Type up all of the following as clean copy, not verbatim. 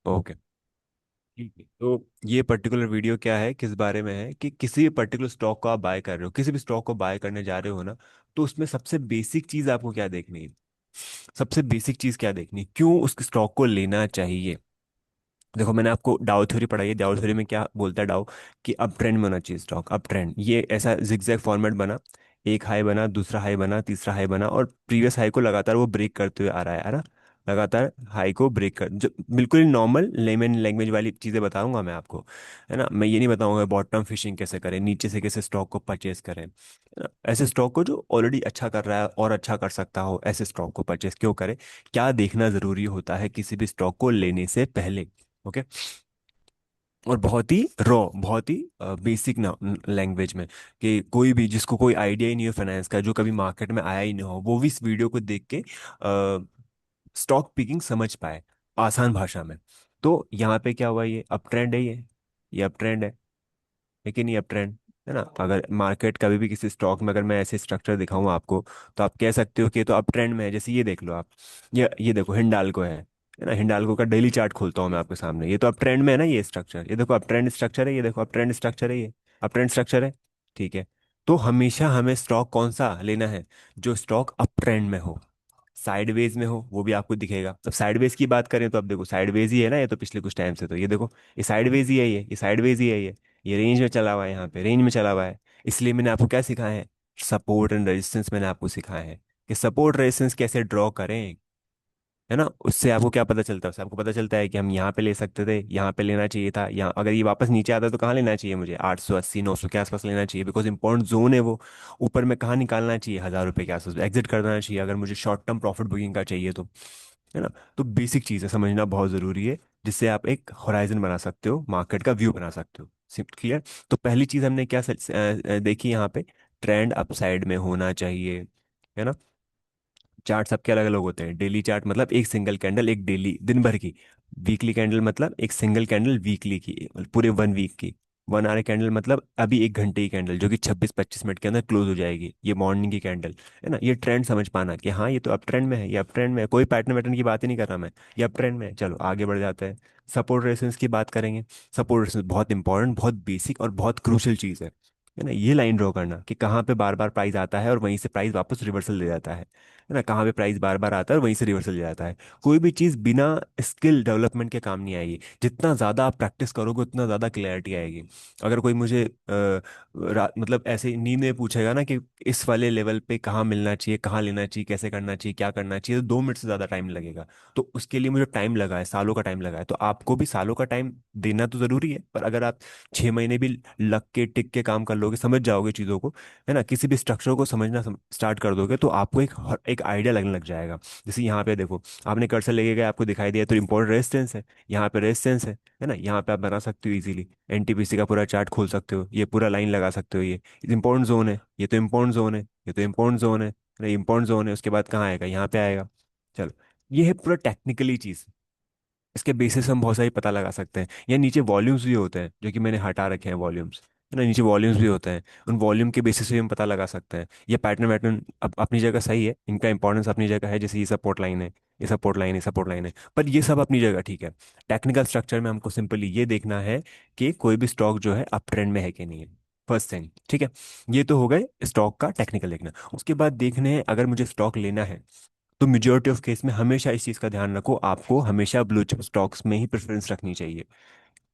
Okay, ठीक है। तो ये पर्टिकुलर वीडियो क्या है, किस बारे में है कि किसी भी पर्टिकुलर स्टॉक को आप बाय कर रहे हो, किसी भी स्टॉक को बाय करने जा रहे हो ना, तो उसमें सबसे बेसिक चीज आपको क्या देखनी है? सबसे बेसिक चीज क्या देखनी है, क्यों उस स्टॉक को लेना चाहिए? देखो, मैंने आपको डाउ थ्योरी पढ़ाई है। डाउ थ्योरी में क्या बोलता है डाउ, कि अप ट्रेंड में होना चाहिए स्टॉक, अप ट्रेंड। ये ऐसा जिगजैग फॉर्मेट बना, एक हाई बना, दूसरा हाई बना, तीसरा हाई बना, और प्रीवियस हाई को लगातार वो ब्रेक करते हुए आ रहा है ना, लगातार हाई को ब्रेक कर, जो बिल्कुल ही नॉर्मल लेमन लैंग्वेज वाली चीज़ें बताऊंगा मैं आपको, है ना। मैं ये नहीं बताऊंगा बॉटम फिशिंग कैसे करें, नीचे से कैसे स्टॉक को परचेस करें, है ना। ऐसे स्टॉक को जो ऑलरेडी अच्छा कर रहा है और अच्छा कर सकता हो, ऐसे स्टॉक को परचेस क्यों करें, क्या देखना जरूरी होता है किसी भी स्टॉक को लेने से पहले। ओके। और बहुत ही रॉ, बहुत ही बेसिक ना लैंग्वेज में, कि कोई भी जिसको कोई आइडिया ही नहीं हो फाइनेंस का, जो कभी मार्केट में आया ही नहीं हो, वो भी इस वीडियो को देख के स्टॉक पिकिंग समझ पाए आसान भाषा में। तो यहाँ पे क्या हुआ, ये अप ट्रेंड है, ये अप ट्रेंड है, लेकिन ये अप ट्रेंड, है ना। अगर मार्केट कभी भी किसी स्टॉक में अगर मैं ऐसे स्ट्रक्चर दिखाऊं आपको, तो आप कह सकते हो कि ये तो अप ट्रेंड में है। जैसे ये देख लो आप, ये देखो हिंडाल्को है ना। हिंडाल्को का डेली चार्ट खोलता हूँ मैं आपके सामने, ये तो अप ट्रेंड में है ना, ये स्ट्रक्चर, ये देखो अप ट्रेंड स्ट्रक्चर है, ये देखो अप ट्रेंड स्ट्रक्चर है, ये अप ट्रेंड स्ट्रक्चर है। ठीक है। तो हमेशा हमें स्टॉक कौन सा लेना है, जो स्टॉक अप ट्रेंड में हो, साइडवेज में हो वो भी आपको दिखेगा। अब साइडवेज की बात करें तो अब देखो साइडवेज ही है ना, ये तो पिछले कुछ टाइम से, तो ये देखो ये साइडवेज ही है, ये साइडवेज ही है, ये रेंज में चला हुआ है, यहाँ पे रेंज में चला हुआ है। इसलिए मैंने आपको क्या सिखाया है, सपोर्ट एंड रेजिस्टेंस मैंने आपको सिखाया है, कि सपोर्ट रेजिस्टेंस कैसे ड्रॉ करें, है ना। उससे आपको क्या पता चलता है, उससे आपको पता चलता है कि हम यहाँ पे ले सकते थे, यहाँ पे लेना चाहिए था, यहाँ अगर ये वापस नीचे आता तो कहाँ लेना चाहिए मुझे, 880 900 के आसपास लेना चाहिए, बिकॉज इंपॉर्टेंट जोन है वो। ऊपर में कहाँ निकालना चाहिए, 1000 रुपये के आसपास एग्जिट कर देना चाहिए, अगर मुझे शॉर्ट टर्म प्रॉफिट बुकिंग का चाहिए तो, है ना। तो बेसिक चीज़ है, समझना बहुत ज़रूरी है, जिससे आप एक होराइजन बना सकते हो, मार्केट का व्यू बना सकते हो। क्लियर। तो पहली चीज़ हमने क्या देखी यहाँ पे, ट्रेंड अपसाइड में होना चाहिए, है ना। चार्ट सबके अलग अलग होते हैं। डेली चार्ट मतलब एक सिंगल कैंडल, एक डेली दिन भर की। वीकली कैंडल मतलब एक सिंगल कैंडल वीकली की, पूरे 1 वीक की। 1 आवर कैंडल मतलब अभी 1 घंटे की कैंडल, जो कि 26-25 मिनट के अंदर क्लोज हो जाएगी, ये मॉर्निंग की कैंडल, है ना। ये ट्रेंड समझ पाना कि हाँ ये तो अप ट्रेंड में है, ये अप ट्रेंड में है, कोई पैटर्न वैटर्न की बात ही नहीं कर रहा मैं, ये अप ट्रेंड में है। चलो आगे बढ़ जाते हैं, सपोर्ट रेजिस्टेंस की बात करेंगे। सपोर्ट रेजिस्टेंस बहुत इंपॉर्टेंट, बहुत बेसिक और बहुत क्रूशियल चीज़ है ना। ये लाइन ड्रॉ करना कि कहाँ पे बार बार प्राइस आता है और वहीं से प्राइस वापस रिवर्सल ले जाता है ना। कहाँ पे प्राइस बार बार आता है और वहीं से रिवर्सल ले जाता है। कोई भी चीज़ बिना स्किल डेवलपमेंट के काम नहीं आएगी। जितना ज़्यादा आप प्रैक्टिस करोगे उतना ज़्यादा क्लैरिटी आएगी। अगर कोई मुझे मतलब ऐसे नींद में पूछेगा ना कि इस वाले लेवल पे कहाँ मिलना चाहिए, कहाँ लेना चाहिए, कैसे करना चाहिए, क्या करना चाहिए, तो 2 मिनट से ज़्यादा टाइम लगेगा। तो उसके लिए मुझे टाइम लगा है, सालों का टाइम लगा है, तो आपको भी सालों का टाइम देना तो ज़रूरी है। पर अगर आप 6 महीने भी लग के टिक के काम कर लोगे, समझ जाओगे चीज़ों को, है ना, किसी भी स्ट्रक्चर को समझना स्टार्ट कर दोगे, तो आपको एक आइडिया लगने लग जाएगा। जैसे यहाँ पे देखो, आपने कर्सर लेके गए, आपको दिखाई दिया तो इंपॉर्टेंट रेजिस्टेंस है, यहाँ पे रेजिस्टेंस है ना। यहाँ पे आप बना सकते हो इजीली, एनटीपीसी का पूरा चार्ट खोल सकते हो, ये पूरा लाइन लगा सकते हो, ये इंपॉर्टेंट जोन है, ये तो इंपॉर्टेंट जोन है, ये तो इंपॉर्टेंट जोन है ना, इंपॉर्टेंट जोन है। उसके बाद कहाँ आएगा, यहाँ पे आएगा। चलो, ये है पूरा टेक्निकली चीज। इसके बेसिस हम बहुत सारी पता लगा सकते हैं। या नीचे वॉल्यूम्स भी होते हैं, जो कि मैंने हटा रखे हैं वॉल्यूम्स, है ना। नीचे वॉल्यूम्स भी होते हैं, उन वॉल्यूम के बेसिस पे हम पता लगा सकते हैं। ये पैटर्न वैटर्न अपनी जगह सही है, इनका इंपॉर्टेंस अपनी जगह है। जैसे ये सपोर्ट लाइन है, ये सपोर्ट लाइन है, सपोर्ट लाइन है, पर ये सब अपनी जगह ठीक है। टेक्निकल स्ट्रक्चर में हमको सिंपली ये देखना है कि कोई भी स्टॉक जो है अप ट्रेंड में है कि नहीं है, फर्स्ट थिंग, ठीक है। ये तो हो गए स्टॉक का टेक्निकल देखना। उसके बाद देखने हैं, अगर मुझे स्टॉक लेना है, तो मेजोरिटी ऑफ केस में हमेशा इस चीज़ का ध्यान रखो, आपको हमेशा ब्लू चिप स्टॉक्स में ही प्रेफरेंस रखनी चाहिए।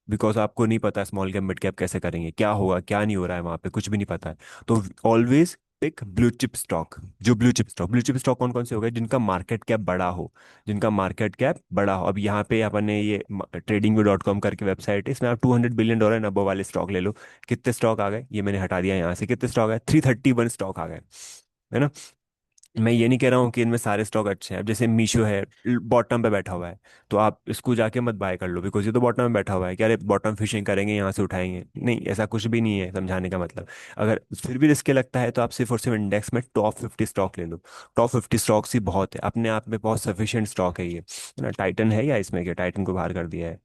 बिकॉज आपको नहीं पता स्मॉल कैप मिड कैप कैसे करेंगे, क्या होगा क्या नहीं हो रहा है, वहाँ पे कुछ भी नहीं पता है। तो always pick blue chip stock. जो ब्लू चिप स्टॉक कौन कौन से हो गए, जिनका मार्केट कैप बड़ा हो, जिनका मार्केट कैप बड़ा हो। अब यहाँ पे अपने ये tradingview.com करके वेबसाइट है, इसमें आप $200 बिलियन नब्बो वाले स्टॉक ले लो। कितने स्टॉक आ गए, ये मैंने हटा दिया यहाँ से, कितने स्टॉक आए, 331 स्टॉक आ गए, है ना। मैं ये नहीं कह रहा हूँ कि इनमें सारे स्टॉक अच्छे हैं। अब जैसे मीशो है, बॉटम पे बैठा हुआ है, तो आप इसको जाके मत बाय कर लो, बिकॉज ये तो बॉटम में बैठा हुआ है, क्या अरे बॉटम फिशिंग करेंगे यहाँ से उठाएंगे, नहीं, ऐसा कुछ भी नहीं है, समझाने का मतलब। अगर फिर भी रिस्क लगता है तो आप सिर्फ और सिर्फ इंडेक्स में टॉप 50 स्टॉक ले लो। टॉप 50 स्टॉक्स ही बहुत है, अपने आप में बहुत सफिशिएंट स्टॉक है ये, है ना। टाइटन है, या इसमें क्या, टाइटन को बाहर कर दिया है,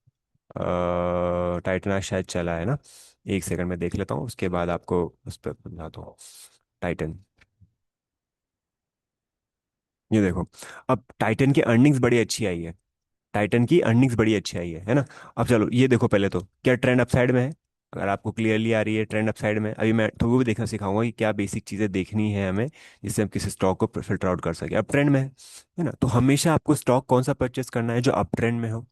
टाइटन आज शायद चला है ना। एक सेकंड में देख लेता हूँ, उसके बाद आपको उस पर बताता हूँ। टाइटन, ये देखो, अब टाइटन की अर्निंग्स बड़ी अच्छी आई है, टाइटन की अर्निंग्स बड़ी अच्छी आई है ना। अब चलो ये देखो, पहले तो क्या ट्रेंड अपसाइड में है? अगर आपको क्लियरली आ रही है ट्रेंड अपसाइड में, अभी मैं तो वो भी देखना सिखाऊंगा कि क्या बेसिक चीज़ें देखनी है हमें जिससे हम किसी स्टॉक को फिल्टर आउट कर सके। अब ट्रेंड में है ना, तो हमेशा आपको स्टॉक कौन सा परचेस करना है? जो अप ट्रेंड में हो।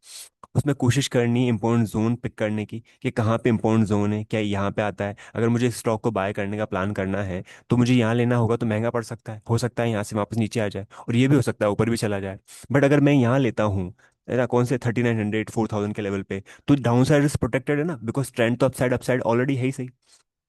उसमें कोशिश करनी है इंपॉर्टेंट जोन पिक करने की, कि कहाँ पे इंपॉर्टेंट जोन है, क्या यहाँ पे आता है। अगर मुझे स्टॉक को बाय करने का प्लान करना है तो मुझे यहाँ लेना होगा, तो महंगा पड़ सकता है, हो सकता है यहाँ से वापस नीचे आ जाए, और ये भी हो सकता है ऊपर भी चला जाए। बट अगर मैं यहाँ लेता हूँ, है ना, कौन से 3900 4000 के लेवल पे, तो डाउन साइड इज प्रोटेक्टेड है ना, बिकॉज ट्रेंड तो अपसाइड अपसाइड ऑलरेडी है ही सही।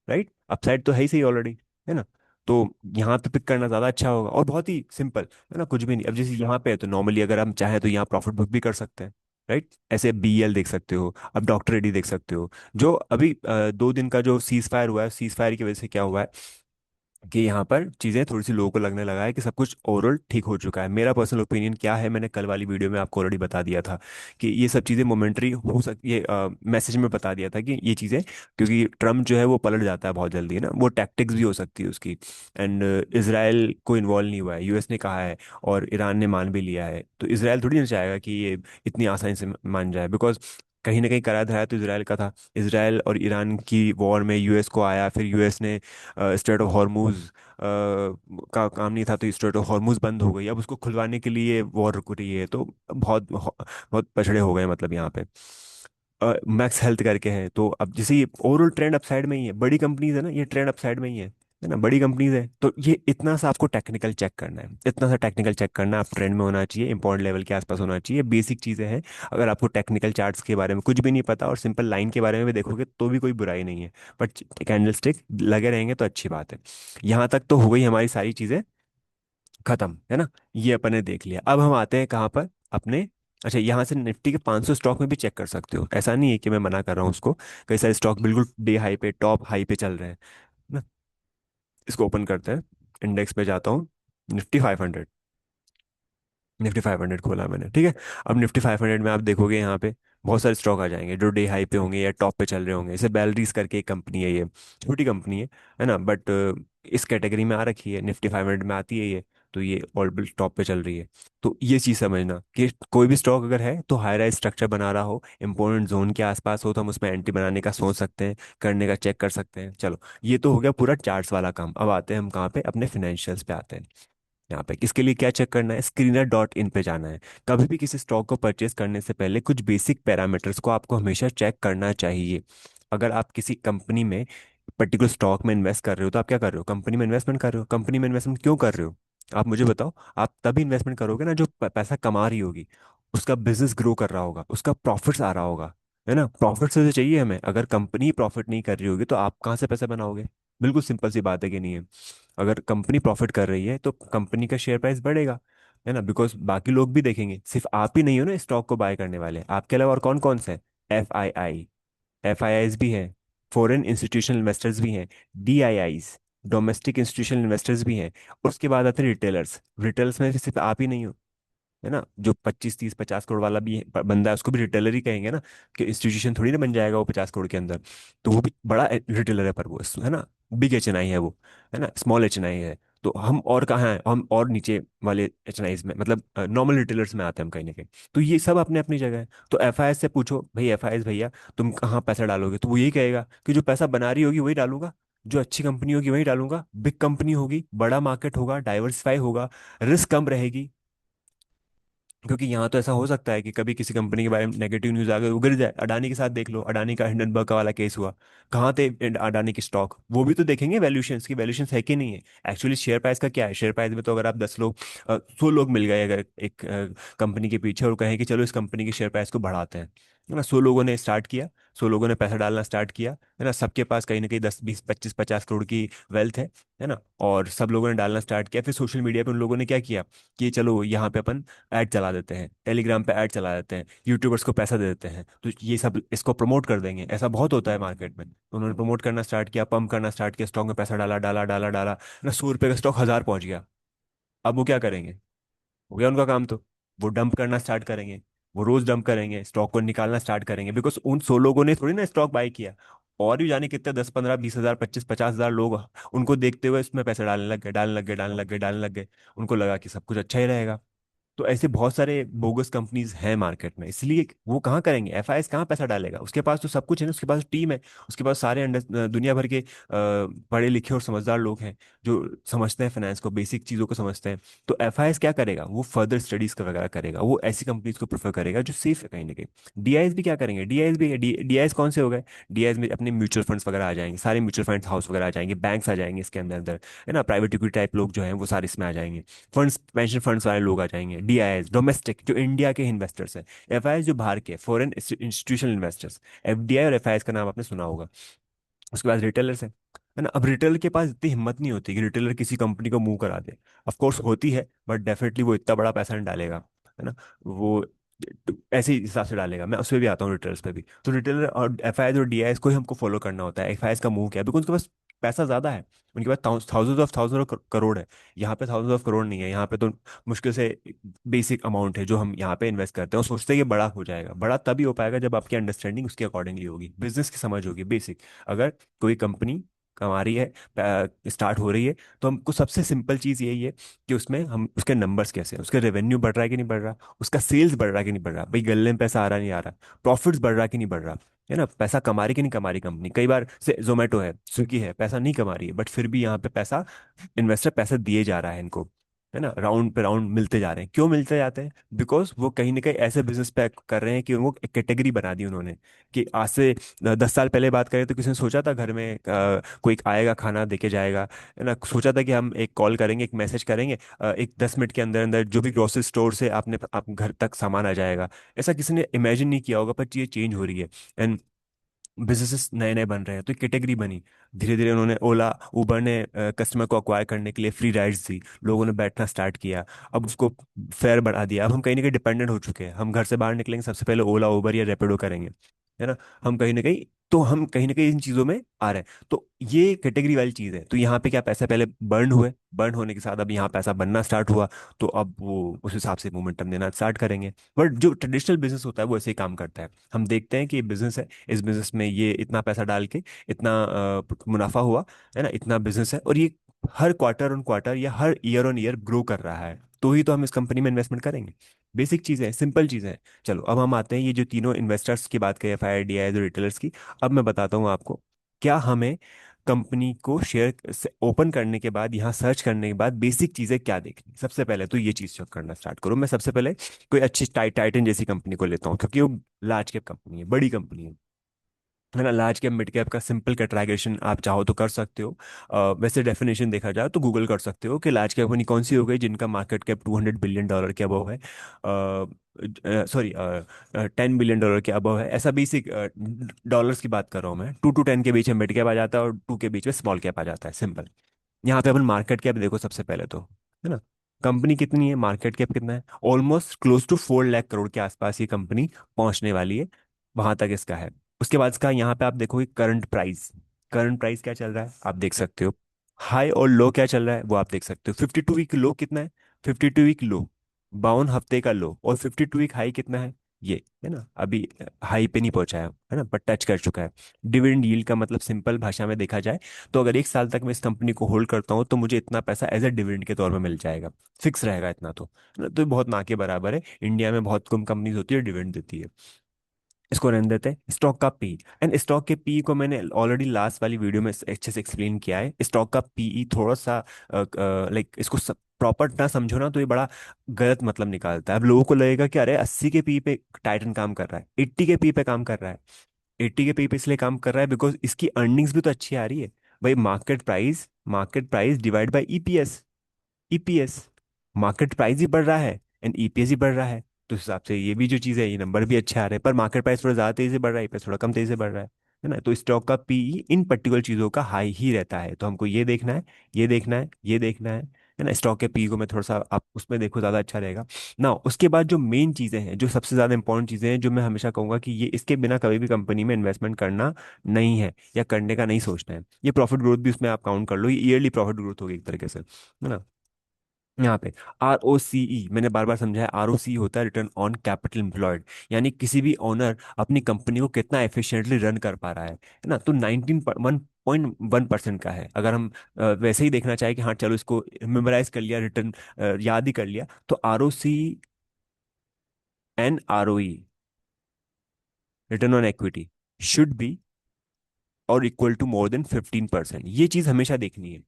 राइट, अपसाइड तो है ही सही ऑलरेडी, है ना। तो यहाँ पे पिक करना ज़्यादा अच्छा होगा, और बहुत ही सिंपल है ना, कुछ भी नहीं। अब जैसे यहाँ पे है तो नॉर्मली अगर हम चाहें तो यहाँ प्रॉफिट बुक भी कर सकते हैं। राइट, ऐसे BL देख सकते हो, अब डॉक्टर रेड्डी देख सकते हो। जो अभी 2 दिन का जो सीज फायर हुआ है, सीज फायर की वजह से क्या हुआ है कि यहाँ पर चीज़ें थोड़ी सी लोगों को लगने लगा है कि सब कुछ ओवरऑल ठीक हो चुका है। मेरा पर्सनल ओपिनियन क्या है, मैंने कल वाली वीडियो में आपको ऑलरेडी बता दिया था कि ये सब चीज़ें मोमेंटरी हो सक ये मैसेज में बता दिया था कि ये चीज़ें, क्योंकि ट्रम्प जो है वो पलट जाता है बहुत जल्दी, है ना, वो टैक्टिक्स भी हो सकती है उसकी। एंड इसराइल को इन्वॉल्व नहीं हुआ है, US ने कहा है, और ईरान ने मान भी लिया है, तो इसराइल थोड़ी ना चाहेगा कि ये इतनी आसानी से मान जाए, बिकॉज कहीं ना कहीं करा धराया तो इसराइल का था। इसराइल और ईरान की वॉर में US को आया, फिर US ने स्ट्रेट ऑफ हॉर्मूज का काम नहीं था, तो स्ट्रेट ऑफ हॉर्मूज बंद हो गई, अब उसको खुलवाने के लिए वॉर रुक रही है, तो बहुत बहुत पछड़े हो गए मतलब यहाँ पे। मैक्स हेल्थ करके है, तो अब जैसे ये ओवरऑल ट्रेंड अपसाइड में ही है, बड़ी कंपनीज है ना, ये ट्रेंड अपसाइड में ही है ना, बड़ी कंपनीज है, तो ये इतना सा आपको टेक्निकल चेक करना है, इतना सा टेक्निकल चेक करना है, आप ट्रेंड में होना चाहिए, इंपॉर्टेंट लेवल के आसपास होना चाहिए, बेसिक चीज़ें हैं। अगर आपको टेक्निकल चार्ट्स के बारे में कुछ भी नहीं पता और सिंपल लाइन के बारे में भी देखोगे तो भी कोई बुराई नहीं है, बट कैंडल स्टिक लगे रहेंगे तो अच्छी बात है। यहाँ तक तो हो गई हमारी सारी चीज़ें खत्म, है ना। ये अपन ने देख लिया, अब हम आते हैं कहाँ पर अपने। अच्छा, यहाँ से निफ्टी के 500 स्टॉक में भी चेक कर सकते हो, ऐसा नहीं है कि मैं मना कर रहा हूँ उसको। कई सारे स्टॉक बिल्कुल डे हाई पे, टॉप हाई पे चल रहे हैं ना। इसको ओपन करते हैं, इंडेक्स पे जाता हूँ, निफ्टी 500। निफ्टी 500 खोला मैंने, ठीक है। अब निफ्टी 500 में आप देखोगे यहाँ पे बहुत सारे स्टॉक आ जाएंगे जो डे हाई पे होंगे या टॉप पे चल रहे होंगे। जैसे बेलरीज करके एक कंपनी है, ये छोटी कंपनी है ना, बट इस कैटेगरी में आ रखी है, निफ्टी 500 में आती है ये, तो ये ऑल टॉप पे चल रही है। तो ये चीज़ समझना कि कोई भी स्टॉक अगर है तो हाई राइज स्ट्रक्चर बना रहा हो, इंपॉर्टेंट जोन के आसपास हो, तो हम उसमें एंट्री बनाने का सोच सकते हैं, करने का चेक कर सकते हैं। चलो, ये तो हो गया पूरा चार्ट्स वाला काम। अब आते हैं हम कहाँ पे, अपने फिनेंशियल्स पे आते हैं। यहाँ पे इसके लिए क्या चेक करना है, screener.in पे जाना है। कभी भी किसी स्टॉक को परचेस करने से पहले कुछ बेसिक पैरामीटर्स को आपको हमेशा चेक करना चाहिए। अगर आप किसी कंपनी में पर्टिकुलर स्टॉक में इन्वेस्ट कर रहे हो तो आप क्या कर रहे हो, कंपनी में इन्वेस्टमेंट कर रहे हो। कंपनी में इन्वेस्टमेंट क्यों कर रहे हो, आप मुझे बताओ। आप तभी इन्वेस्टमेंट करोगे ना जो पैसा कमा रही होगी, उसका बिजनेस ग्रो कर रहा होगा, उसका प्रॉफिट्स आ रहा होगा, है ना। प्रॉफिट से तो चाहिए हमें, अगर कंपनी प्रॉफिट नहीं कर रही होगी तो आप कहाँ से पैसा बनाओगे। बिल्कुल सिंपल सी बात है कि नहीं है। अगर कंपनी प्रॉफिट कर रही है तो कंपनी का शेयर प्राइस बढ़ेगा, है ना, बिकॉज बाकी लोग भी देखेंगे, सिर्फ आप ही नहीं हो ना स्टॉक को बाय करने वाले, आपके अलावा और कौन कौन से हैं। FIIs भी हैं, फॉरेन इंस्टीट्यूशनल इन्वेस्टर्स भी हैं, DIIs, डोमेस्टिक इंस्टीट्यूशनल इन्वेस्टर्स भी हैं। उसके बाद आते हैं रिटेलर्स। रिटेलर्स में भी सिर्फ आप ही नहीं हो, है ना। जो 25 30 50 करोड़ वाला भी बंदा है उसको भी रिटेलर ही कहेंगे ना, कि इंस्टीट्यूशन थोड़ी ना बन जाएगा वो 50 करोड़ के अंदर। तो वो भी बड़ा रिटेलर है, पर वो है ना, बिग HNI है वो, है ना, स्मॉल HNI है। तो हम और कहाँ हैं, हम और नीचे वाले HNIs में, मतलब नॉर्मल रिटेलर्स में आते हैं हम कहीं ना कहीं। तो ये सब अपने अपनी जगह है। तो FIS से पूछो भाई, FIS भैया तुम कहाँ पैसा डालोगे, तो वो यही कहेगा कि जो पैसा बना रही होगी वही डालूंगा, जो अच्छी कंपनी होगी वही डालूंगा, बिग कंपनी होगी, बड़ा मार्केट होगा, डाइवर्सिफाई होगा, रिस्क कम रहेगी। क्योंकि यहाँ तो ऐसा हो सकता है कि कभी किसी कंपनी के बारे में नेगेटिव न्यूज आ गई, वो गिर जाए। अडानी के साथ देख लो, अडानी का हिंडनबर्ग का वाला केस हुआ, कहाँ थे अडानी के स्टॉक, वो भी तो देखेंगे वैल्यूशंस की, वैल्यूशंस है कि नहीं है। एक्चुअली शेयर प्राइस का क्या है, शेयर प्राइस में तो अगर आप 10 लोग 100 लोग मिल गए अगर एक कंपनी के पीछे और कहें कि चलो इस कंपनी की शेयर प्राइस को बढ़ाते हैं, है ना, 100 लोगों ने स्टार्ट किया, 100 लोगों ने पैसा डालना स्टार्ट किया, है ना, सबके पास कहीं ना कहीं 10 20 25 50 करोड़ की वेल्थ है ना, और सब लोगों ने डालना स्टार्ट किया। फिर सोशल मीडिया पे उन लोगों ने क्या किया कि चलो यहाँ पे अपन ऐड चला देते हैं, टेलीग्राम पे ऐड चला देते हैं, यूट्यूबर्स को पैसा दे देते हैं, तो ये सब इसको प्रमोट कर देंगे। ऐसा बहुत होता है मार्केट में, तो उन्होंने प्रमोट करना स्टार्ट किया, पंप करना स्टार्ट किया, स्टॉक में पैसा डाला डाला डाला डाला ना, 100 रुपये का स्टॉक 1000 पहुंच गया। अब वो क्या करेंगे, हो गया उनका काम। तो वो डंप करना स्टार्ट करेंगे, वो रोज डंप करेंगे, स्टॉक को निकालना स्टार्ट करेंगे, बिकॉज उन 100 लोगों ने थोड़ी ना स्टॉक बाय किया, और भी जाने कितने 10 15 20 हजार 25 50 हजार लोग उनको देखते हुए इसमें पैसे डालने लग गए, डालने लग गए, डालने लग गए, डालने लग गए। उनको लगा कि सब कुछ अच्छा ही रहेगा, तो ऐसे बहुत सारे बोगस कंपनीज हैं मार्केट में, इसलिए वो कहाँ करेंगे, एफआईएस कहाँ पैसा डालेगा, उसके पास तो सब कुछ है ना, उसके पास टीम है, उसके पास सारे दुनिया भर के पढ़े लिखे और समझदार लोग हैं जो समझते हैं फाइनेंस को, बेसिक चीज़ों को समझते हैं। तो एफआईएस क्या करेगा, वो फर्दर स्टडीज का वगैरह करेगा, वो ऐसी कंपनीज को प्रेफर करेगा जो सेफ है कहीं ना कहीं। डीआईएस भी क्या करेंगे, डीआईएस भी डीआईएस कौन से हो गए, डीआईएस में अपने म्यूचुअल फंड्स वगैरह आ जाएंगे, सारे म्यूचुअल फंड्स हाउस वगैरह आ जाएंगे, बैंक्स आ जाएंगे इसके अंदर अंदर, है ना, प्राइवेट इक्विटी टाइप लोग जो हैं वो सारे इसमें आ जाएंगे, फंड्स पेंशन फंड्स वाले लोग आ जाएंगे, डीआईएस डोमेस्टिक जो इंडिया के इन्वेस्टर्स हैं, एफआईएस जो बाहर के फॉरेन इंस्टीट्यूशनल इन्वेस्टर्स, एफडीआई और एफआईएस का नाम आपने सुना होगा। उसके बाद रिटेलर्स है ना। अब रिटेलर के पास इतनी हिम्मत नहीं होती कि रिटेलर किसी कंपनी को मूव करा दे, ऑफ कोर्स होती है, बट डेफिनेटली वो इतना बड़ा पैसा नहीं डालेगा, है ना। वो ऐसे ही हिसाब से डालेगा, मैं उस पर भी आता हूँ रिटेलर्स पे भी। तो रिटेलर और एफआईएस और डीआईएस को ही हमको फॉलो करना होता है, एफआईएस का मूव क्या है, बिकॉज उनके पास पैसा ज्यादा है, उनके पास थाउजेंड ऑफ करोड़ है। यहाँ पे थाउजेंड ऑफ करोड़ नहीं है, यहाँ पे तो मुश्किल से बेसिक अमाउंट है जो हम यहाँ पे इन्वेस्ट करते हैं, और सोचते हैं कि बड़ा हो जाएगा। बड़ा तभी हो पाएगा जब आपकी अंडरस्टैंडिंग उसके अकॉर्डिंगली होगी, बिजनेस की समझ होगी बेसिक। अगर कोई कंपनी कमा रही है, स्टार्ट हो रही है, तो हमको सबसे सिंपल चीज़ यही है कि उसमें हम उसके नंबर्स कैसे हैं, उसका रेवेन्यू बढ़ रहा है कि नहीं बढ़ रहा, उसका सेल्स बढ़ रहा है कि नहीं बढ़ रहा, भाई गले में पैसा आ रहा नहीं आ रहा, प्रॉफिट्स बढ़ रहा है कि नहीं बढ़ रहा, है ना, पैसा कमा रही कि नहीं कमा रही कंपनी। कई बार से जोमेटो है, स्विगी है, पैसा नहीं कमा रही है, बट फिर भी यहाँ पे पैसा, इन्वेस्टर पैसा दिए जा रहा है इनको, है ना, राउंड पे राउंड मिलते जा रहे हैं। क्यों मिलते जाते हैं, बिकॉज वो कहीं ना कहीं ऐसे बिजनेस पे कर रहे हैं कि उनको एक कैटेगरी बना दी उन्होंने, कि आज से 10 साल पहले बात करें तो किसी ने सोचा था घर में कोई आएगा खाना देके जाएगा, है ना, सोचा था कि हम एक कॉल करेंगे, एक मैसेज करेंगे, एक 10 मिनट के अंदर अंदर जो भी ग्रोसरी स्टोर से आपने आप घर तक सामान आ जाएगा। ऐसा किसी ने इमेजिन नहीं किया होगा, पर चीज़ें चेंज हो रही है, एंड बिजनेसेस नए नए बन रहे हैं, तो एक कैटेगरी बनी। धीरे धीरे उन्होंने ओला उबर ने कस्टमर को अक्वायर करने के लिए फ्री राइड्स दी, लोगों ने बैठना स्टार्ट किया, अब उसको फेयर बढ़ा दिया, अब हम कहीं ना कहीं डिपेंडेंट हो चुके हैं, हम घर से बाहर निकलेंगे सबसे पहले ओला उबर या रैपिडो करेंगे, है ना। हम कहीं ना कहीं, तो हम कहीं ना कहीं इन चीज़ों में आ रहे हैं, तो ये कैटेगरी वाली चीज़ है। तो यहाँ पे क्या, पैसे पहले बर्न हुए, बर्न होने के साथ अब यहाँ पैसा बनना स्टार्ट हुआ, तो अब वो उस हिसाब से मोमेंटम देना स्टार्ट करेंगे। बट जो ट्रेडिशनल बिजनेस होता है वो ऐसे ही काम करता है, हम देखते हैं कि ये बिजनेस है, इस बिजनेस में ये इतना पैसा डाल के इतना मुनाफा हुआ, है ना, इतना बिजनेस है, और ये हर क्वार्टर ऑन क्वार्टर या हर ईयर ऑन ईयर ग्रो कर रहा है, तो ही तो हम इस कंपनी में इन्वेस्टमेंट करेंगे। बेसिक चीज़ें हैं, सिंपल चीज़ें हैं। चलो अब हम आते हैं ये जो तीनों इन्वेस्टर्स की बात करें, एफआईआई डीआई और रिटेलर्स की। अब मैं बताता हूँ आपको, क्या हमें कंपनी को शेयर से ओपन करने के बाद, यहाँ सर्च करने के बाद बेसिक चीज़ें क्या देखनी। सबसे पहले तो ये चीज़ चेक करना स्टार्ट करो। मैं सबसे पहले कोई अच्छी टाइटन जैसी कंपनी को लेता हूँ, क्योंकि वो लार्ज कैप कंपनी है, बड़ी कंपनी है ना। लार्ज कैप मिड कैप का सिंपल कैटेगराइजेशन आप चाहो तो कर सकते हो। वैसे डेफिनेशन देखा जाए तो गूगल कर सकते हो कि लार्ज कैप कंपनी कौन सी हो गई जिनका मार्केट कैप $200 बिलियन के अबव है, सॉरी, $10 बिलियन के अबव है, ऐसा बेसिक डॉलर्स की बात कर रहा हूँ मैं। 2 to 10 के बीच में मिड कैप आ जाता है, और 2 के बीच में स्मॉल कैप आ जाता है, सिंपल। यहाँ पे अपन मार्केट कैप देखो सबसे पहले तो, है ना, कंपनी कितनी है, मार्केट कैप कितना है, almost close to 4 lakh crore के आसपास ये कंपनी पहुंचने वाली है, वहां तक इसका है। उसके बाद इसका यहाँ पे आप देखोगे करंट प्राइस, करंट प्राइस क्या चल रहा है आप देख सकते हो, हाई और लो क्या चल रहा है वो आप देख सकते हो। 52 वीक लो कितना है, 52 वीक लो, 52 हफ्ते का लो, और 52 वीक हाई कितना है, ये है ना, अभी हाई पे नहीं पहुंचा है ना, पर टच कर चुका है। डिविडेंड यील्ड का मतलब सिंपल भाषा में देखा जाए, तो अगर 1 साल तक मैं इस कंपनी को होल्ड करता हूँ तो मुझे इतना पैसा एज ए डिविडेंड के तौर पे मिल जाएगा, फिक्स रहेगा इतना, तो है ना? तो ये बहुत ना के बराबर है, इंडिया में बहुत कम कंपनीज होती है डिविडेंड देती है। इसको रहने देते हैं। स्टॉक का पी, एंड स्टॉक के पी को मैंने ऑलरेडी लास्ट वाली वीडियो में अच्छे से एक्सप्लेन किया है। स्टॉक का पीई थोड़ा सा लाइक इसको प्रॉपर ना समझो ना तो ये बड़ा गलत मतलब निकालता है। अब लोगों को लगेगा कि अरे 80 के पी पे टाइटन काम कर रहा है, 80 के पी पे काम कर रहा है। 80 के पी पे इसलिए काम कर रहा है बिकॉज इसकी अर्निंग्स भी तो अच्छी आ रही है। भाई market price divide by EPS, EPS, market price ही बढ़ रहा है एंड ईपीएस ही बढ़ रहा है, तो उस हिसाब से ये भी जो चीज़ है, ये नंबर भी अच्छे आ रहे हैं। पर मार्केट प्राइस थोड़ा ज़्यादा तेज़ी से बढ़ रहा है, ईपीएस थोड़ा कम तेज़ी से बढ़ रहा है ना। तो स्टॉक का पीई इन पर्टिकुलर चीज़ों का हाई ही रहता है, तो हमको ये देखना है, ये देखना है, ये देखना है ना। स्टॉक के पी को मैं थोड़ा सा आप उसमें देखो, ज़्यादा अच्छा रहेगा ना। उसके बाद जो मेन चीज़ें हैं, जो सबसे ज़्यादा इंपॉर्टेंट चीज़ें हैं, जो मैं हमेशा कहूँगा कि ये इसके बिना कभी भी कंपनी में इन्वेस्टमेंट करना नहीं है, या करने का नहीं सोचना है। ये प्रॉफिट ग्रोथ भी उसमें आप काउंट कर लो, ये ईयरली प्रॉफिट ग्रोथ होगी एक तरीके से, है ना। यहाँ पे ROCE मैंने बार बार समझाया, ROCE होता है रिटर्न ऑन कैपिटल एम्प्लॉयड, यानी किसी भी ओनर अपनी कंपनी को कितना एफिशिएंटली रन कर पा रहा है ना। तो 1.1% का है। अगर हम वैसे ही देखना चाहें कि हाँ चलो इसको मेमोराइज कर लिया, रिटर्न याद ही कर लिया, तो ROC and ROE, return on equity, should be और इक्वल टू मोर देन 15%। ये चीज हमेशा देखनी है।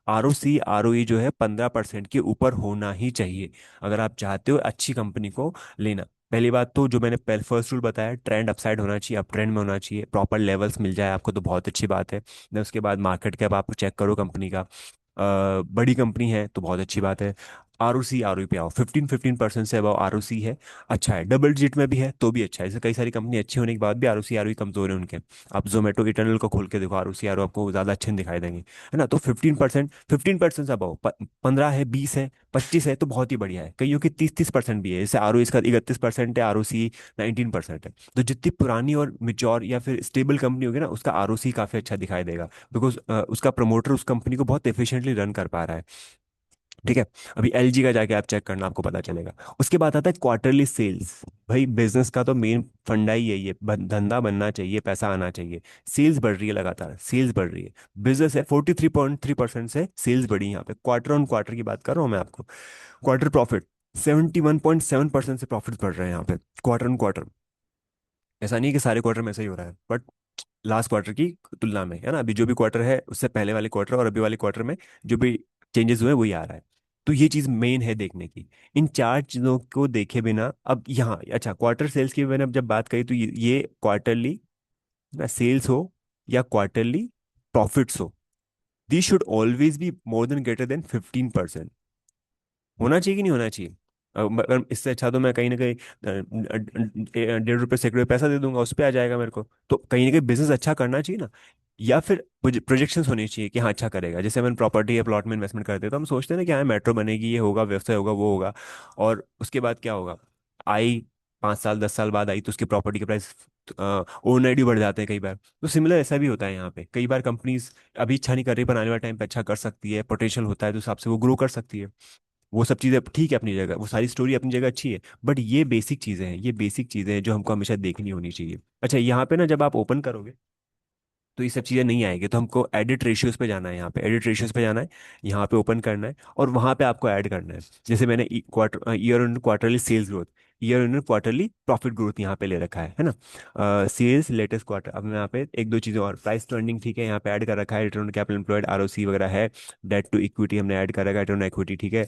ROC ROE जो है 15% के ऊपर होना ही चाहिए अगर आप चाहते हो अच्छी कंपनी को लेना। पहली बात तो जो मैंने पहले फर्स्ट रूल बताया, ट्रेंड अपसाइड होना चाहिए, अप ट्रेंड में होना चाहिए, प्रॉपर लेवल्स मिल जाए आपको तो बहुत अच्छी बात है। देन उसके बाद मार्केट कैप आप चेक करो कंपनी का, बड़ी कंपनी है तो बहुत अच्छी बात है। ROC ROE पे आओ, 15% से अब ROC है, अच्छा है, डबल डिजिट में भी है तो भी अच्छा है। जैसे कई सारी कंपनी अच्छी होने के बाद भी ROC ROE कमजोर है उनके। आप जोमेटो इटर्नल को खोल के देखो, ROC ROE आपको ज्यादा अच्छे नहीं दिखाई देंगे, है ना। तो 15% से अब 15 है, 20 है, 25 है तो बहुत ही बढ़िया है। कईयों की 30-30% भी है, जैसे ROE इसका 31% है, ROC 19% है। तो जितनी पुरानी और मिच्योर या फिर स्टेबल कंपनी होगी ना, उसका ROC काफी अच्छा दिखाई देगा, बिकॉज उसका प्रमोटर उस कंपनी को बहुत एफिशिएंटली रन कर पा रहा है। ठीक है। अभी LG का जाके आप चेक करना, आपको पता चलेगा। उसके बाद आता है क्वार्टरली सेल्स। भाई बिजनेस का तो मेन फंडा ही यही है, धंधा बनना चाहिए, पैसा आना चाहिए। सेल्स बढ़ रही है, लगातार सेल्स बढ़ रही है। बिजनेस है, 43.3% से सेल्स बढ़ी है यहाँ पे। क्वार्टर ऑन क्वार्टर की बात कर रहा हूँ मैं आपको। क्वार्टर प्रॉफिट 71.7% से प्रॉफिट बढ़ रहे हैं यहाँ पे, क्वार्टर ऑन क्वार्टर। ऐसा नहीं है कि सारे क्वार्टर में ऐसा ही हो रहा है, बट लास्ट क्वार्टर की तुलना में, है ना, अभी जो भी क्वार्टर है उससे पहले वाले क्वार्टर और अभी वाले क्वार्टर में जो भी चेंजेस हुए वही आ रहा है। तो ये चीज मेन है देखने की। इन चार चीजों को देखे बिना अब यहाँ, अच्छा क्वार्टर सेल्स की मैंने अब जब बात करी, तो ये क्वार्टरली सेल्स हो या क्वार्टरली प्रॉफिट्स हो, they should always be more than greater than 15%। होना चाहिए कि नहीं होना चाहिए? अगर इससे अच्छा तो मैं कहीं ना कहीं 1.5 रुपये सैकड़े पैसा दे दूंगा, उस पर आ जाएगा मेरे को। तो कहीं ना कहीं बिजनेस अच्छा करना चाहिए ना। या फिर प्रोजेक्शंस होनी चाहिए कि हाँ अच्छा करेगा। जैसे हम प्रॉपर्टी या प्लॉट में इन्वेस्टमेंट करते हैं तो हम सोचते हैं ना कि हाँ मेट्रो बनेगी, ये होगा, व्यवसाय होगा, वो होगा। और उसके बाद क्या होगा? आई 5 साल 10 साल बाद आई तो उसकी प्रॉपर्टी के प्राइस ओवरनाइट भी बढ़ जाते हैं कई बार। तो सिमिलर ऐसा भी होता है यहाँ पे। कई बार कंपनीज अभी अच्छा नहीं कर रही पर आने वाले टाइम पे अच्छा कर सकती है, पोटेंशियल होता है तो उस हिसाब से वो ग्रो कर सकती है। वो सब चीज़ें ठीक है अपनी जगह, वो सारी स्टोरी अपनी जगह अच्छी है। बट ये बेसिक चीज़ें हैं, ये बेसिक चीज़ें हैं जो हमको हमेशा देखनी होनी चाहिए। अच्छा यहाँ पे ना जब आप ओपन करोगे तो ये सब चीज़ें नहीं आएगी, तो हमको एडिट रेशियोज पे जाना है। यहाँ पे एडिट रेशियोज पे जाना है, यहाँ पे ओपन करना है और वहाँ पे आपको ऐड करना है। जैसे मैंने quarter year on quarterly sales growth, year on quarterly profit growth यहाँ पे ले रखा है ना। सेल्स लेटेस्ट क्वार्टर, अब मैं यहाँ पे एक दो चीज़ें और, प्राइस टू अर्निंग ठीक है, यहाँ पे ऐड कर रखा है, return on capital employed ROC वगैरह है। डेट टू इक्विटी हमने ऐड कर रखा है, रिटर्न ऑन इक्विटी ठीक है।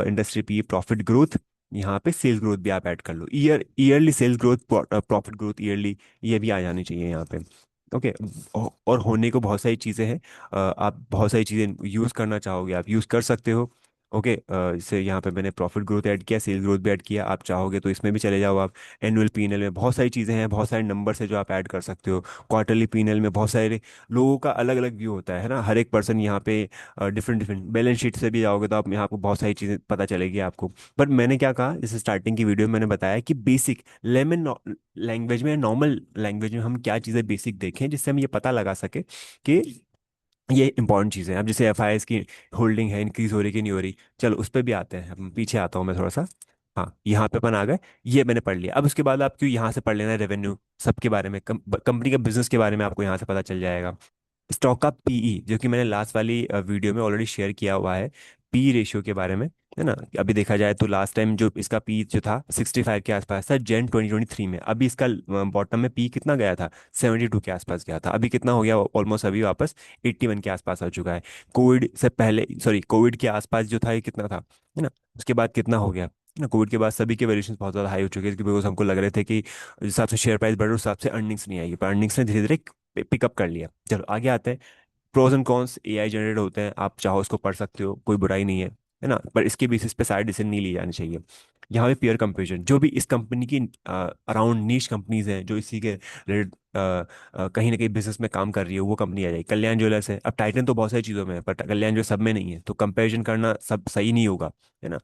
इंडस्ट्री PE, प्रॉफिट ग्रोथ, यहाँ पे सेल्स ग्रोथ भी आप ऐड कर लो। Yearly sales growth, profit growth yearly, ये भी आ जानी चाहिए यहाँ पे। ओके। और होने को बहुत सारी चीज़ें हैं। आप बहुत सारी चीज़ें यूज़ करना चाहोगे आप यूज़ कर सकते हो। ओके। जैसे यहाँ पे मैंने प्रॉफिट ग्रोथ ऐड किया, सेल ग्रोथ भी ऐड किया, आप चाहोगे तो इसमें भी चले जाओ आप। एनुअल P&L में बहुत सारी चीज़ें हैं, बहुत सारे नंबर्स है जो आप ऐड कर सकते हो। क्वार्टरली P&L में बहुत सारे लोगों का अलग अलग व्यू होता है ना, हर एक पर्सन यहाँ पे डिफरेंट डिफरेंट। बैलेंस शीट से भी जाओगे तो आप यहाँ को बहुत सारी चीज़ें पता चलेगी आपको। बट मैंने क्या कहा, जैसे स्टार्टिंग की वीडियो में मैंने बताया कि बेसिक लेमन लैंग्वेज में, नॉर्मल लैंग्वेज में हम क्या चीज़ें बेसिक देखें जिससे हम ये पता लगा सके कि ये इंपॉर्टेंट चीज़ें हैं। अब जैसे FIS की होल्डिंग है, इंक्रीज हो रही कि नहीं हो रही, चलो उस पर भी आते हैं, हम पीछे आता हूँ मैं थोड़ा सा। हाँ यहाँ पे अपन आ गए, ये मैंने पढ़ लिया। अब उसके बाद आप क्यों यहाँ से पढ़ लेना है रेवेन्यू सबके बारे में, कंपनी का बिजनेस के बारे में आपको यहाँ से पता चल जाएगा। स्टॉक का PE जो कि मैंने लास्ट वाली वीडियो में ऑलरेडी शेयर किया हुआ है, PE रेशियो के बारे में, है ना। अभी देखा जाए तो लास्ट टाइम जो इसका PE जो था 65 के आसपास था, Jan 2023 में। अभी इसका बॉटम में PE कितना गया था? 72 के आसपास गया था। अभी कितना हो गया? ऑलमोस्ट अभी वापस 81 के आसपास आ चुका है। कोविड से पहले, सॉरी कोविड के आसपास जो था ये कितना था, है ना। उसके बाद कितना हो गया ना, कोविड के बाद सभी के वैल्यूशन बहुत ज़्यादा हाई हो चुके हैं, बिकॉज हमको लग रहे थे कि जिस हिसाब से शेयर प्राइस बढ़ रहा है उस हिसाब से अर्निंग्स नहीं आएगी, पर अर्निंग्स ने धीरे धीरे पिकअप कर लिया। चलो आगे आते हैं। Pros and cons AI generate होते हैं, आप चाहो उसको पढ़ सकते हो, कोई बुराई नहीं है ना। पर इसके बेसिस पे सारे डिसीजन नहीं लिए जाने चाहिए। यहाँ पे पेयर कंपेरिजन, जो भी इस कंपनी की अराउंड नीश कंपनीज हैं जो इसी के related, कहीं ना कहीं बिजनेस में काम कर रही है, वो कंपनी आ जाएगी। कल्याण ज्वेलर्स है, अब टाइटन तो बहुत सारी चीज़ों में है पर कल्याण जो सब में नहीं है, तो कंपैरिजन करना सब सही नहीं होगा, है ना।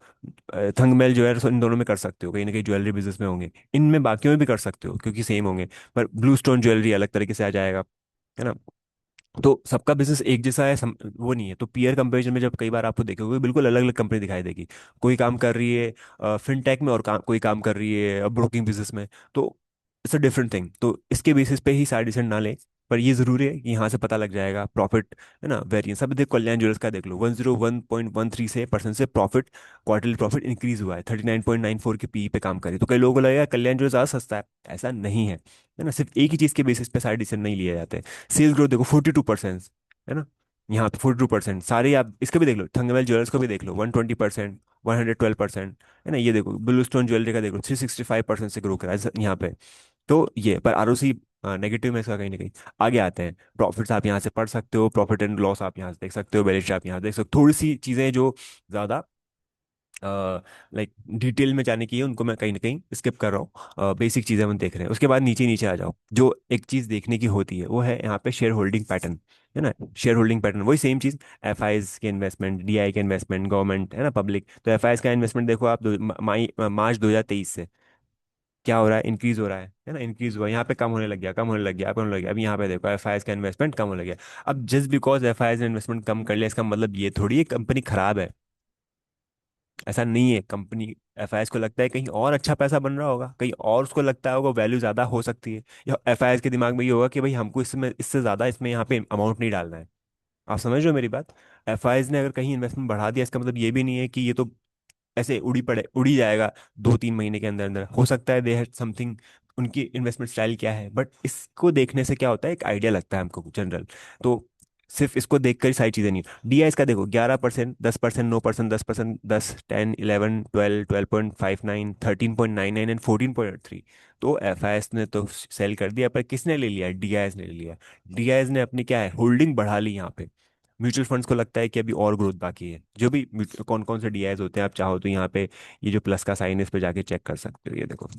थंगमेल जो है इन दोनों में कर सकते हो, कहीं ना कहीं ज्वेलरी बिजनेस में होंगे, इनमें बाकियों में भी कर सकते हो क्योंकि सेम होंगे। पर ब्लू स्टोन ज्वेलरी अलग तरीके से आ जाएगा, है ना। तो सबका बिजनेस एक जैसा है वो नहीं है। तो पीयर कंपैरिजन में जब कई बार आपको देखोगे बिल्कुल अलग अलग कंपनी दिखाई देगी। कोई काम कर रही है फिनटेक में, और कोई काम कर रही है ब्रोकिंग बिजनेस में। तो इट्स अ डिफरेंट थिंग। तो इसके बेसिस पे ही सारे डिसीजन ना लें। पर ये जरूरी है कि यहाँ से पता लग जाएगा प्रॉफिट, है ना, वेरिएंस। अब देखो कल्याण ज्वेलर्स का देख लो, 101.13 से परसेंट से प्रॉफिट, क्वार्टरली प्रॉफिट इंक्रीज हुआ है, 39.94 के पी पे काम करे। तो कई लोगों को लगेगा कल्याण ज्वेलर्स ज़्यादा सस्ता है। ऐसा नहीं है ना। सिर्फ एक ही चीज़ के बेसिस पे सारे डिसीजन नहीं लिए जाते। सेल्स ग्रोथ देखो 42%, है ना। यहाँ पे 42%। सारे आप इसका भी देख लो, थंगवेल ज्वेलर्स को भी देख लो, 120%, 112%, है ना। ये देखो ब्लू स्टोन ज्वेलरी का देखो, 365% से ग्रो करा है यहाँ पे। तो ये पर आरओसी नेगेटिव में इसका कहीं ना कहीं। आगे आते हैं प्रॉफिट्स, आप यहाँ से पढ़ सकते हो, प्रॉफिट एंड लॉस आप यहाँ से देख सकते हो, बैलेंस शीट आप यहाँ से देख सकते हो। थोड़ी सी चीज़ें जो ज़्यादा लाइक डिटेल में जाने की है उनको मैं कहीं ना कहीं स्किप कर रहा हूँ। बेसिक चीज़ें हम देख रहे हैं। उसके बाद नीचे नीचे आ जाओ, जो एक चीज़ देखने की होती है वो है यहाँ पे शेयर होल्डिंग पैटर्न, है ना। शेयर होल्डिंग पैटर्न वही सेम चीज़, एफ आईज के इन्वेस्टमेंट, डी आई के इन्वेस्टमेंट, गवर्नमेंट, है ना, पब्लिक। तो एफ आईज का इन्वेस्टमेंट देखो आप मार्च 2023 से क्या हो रहा है, इंक्रीज हो रहा है ना। इंक्रीज हुआ, यहाँ पे कम होने लग गया, कम होने लग गया, कम होने लग गया। अभी यहाँ पे देखो एफ आई का इन्वेस्टमेंट कम होने लग गया। अब जस्ट बिकॉज एफ आई ने इन्वेस्टमेंट कम कर लिया, इसका मतलब ये थोड़ी है कंपनी खराब है। ऐसा नहीं है। कंपनी एफआईएस को लगता है कहीं और अच्छा पैसा बन रहा होगा, कहीं और उसको लगता होगा वैल्यू ज्यादा हो सकती है, या एफआईएस के दिमाग में ये होगा कि भाई हमको इसमें इससे ज्यादा इसमें यहाँ पे अमाउंट नहीं डालना है। आप समझ रहे हो मेरी बात। एफआईएस ने अगर कहीं इन्वेस्टमेंट बढ़ा दिया, इसका मतलब ये भी नहीं है कि ये तो ऐसे उड़ी जाएगा 2-3 महीने के अंदर अंदर। हो सकता है दे हैड समथिंग, उनकी इन्वेस्टमेंट स्टाइल क्या है। बट इसको देखने से क्या होता है, एक आइडिया लगता है हमको जनरल। तो सिर्फ इसको देखकर ही सारी चीजें नहीं। डी आई इसका देखो 11%, 10%, 9%, 10%, 10, 11, 12, 12.59, 13.99 एंड 14.3। तो एफ आई एस ने तो सेल कर दिया, पर किसने ले लिया, डी आई एस ने ले लिया। डी आई एस ने अपनी क्या है, होल्डिंग बढ़ा ली यहाँ पे। म्यूचुअल फंड्स को लगता है कि अभी और ग्रोथ बाकी है। जो भी कौन कौन से डीआईज होते हैं आप चाहो तो यहाँ पे ये जो प्लस का साइन है इस पे जाके चेक कर सकते हो। ये देखो,